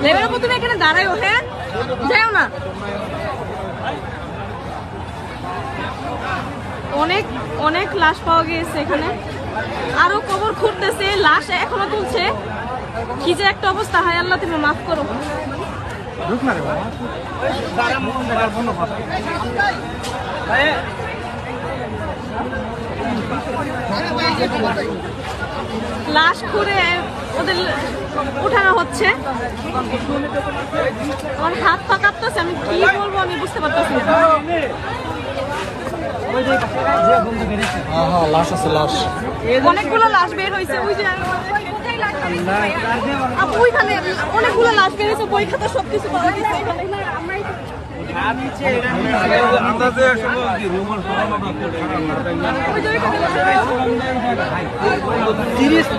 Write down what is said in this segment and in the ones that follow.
Labour আপু তুমি এখানে দাঁড়াও, হ্যাঁ যাও না। অনেক অনেক লাশ পাওয়া গিয়েছে এখানে, আরো কবর খুঁড়তেছে, লাশ এখনো তুলছে। কি যে একটা অবস্থা, হায় আল্লাহ তুমি মাফ করো। লাশ খুঁড়ে ওদের উঠানো হচ্ছে। আমার হাত পা কাঁপতেছে, আমি কি বলবো আমি বুঝতে পারতেছি না। লাশ আছে, লাশ অনেকগুলো লাশ বের হয়েছে, ওই যে ওইখানে অনেকগুলো লাশ বের হয়েছে, বই খাতা সবকিছু পাওয়া গেছে এখানে।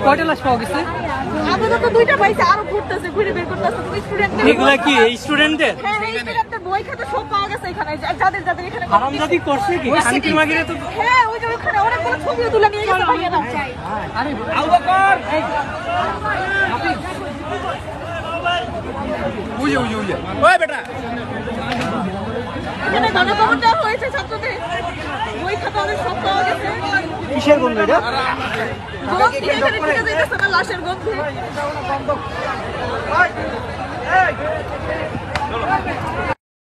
কয়টা লাশ পাওয়া গেছে? আপাতত দুইটা পাইছে, আরো ঘুরতেছে, ঘুরে বের করতেছে। এগুলা কি স্টুডেন্টদের? হ্যাঁ স্টুডেন্টদের বই খাতা সব পাওয়া গেছে এখানে, যাদের যাদের এখানে হারামজাদি করছে কি শান্তির মাগিরে তো। হ্যাঁ ওই যে ওখানে অনেকগুলো ছবিও তুলে নিয়ে গেছে ভাইয়ারা। আরে আবু বকর উইয়ে ওই বেটা এখানে গণকবর দেওয়া হয়েছে ছাত্রদের, বই খাতা ওদের সব পাওয়া গেছে। কিসের গন্ধ এটা? গন্ধে এখানে ঢুকে যাইতেছে না, লাশের গন্ধে।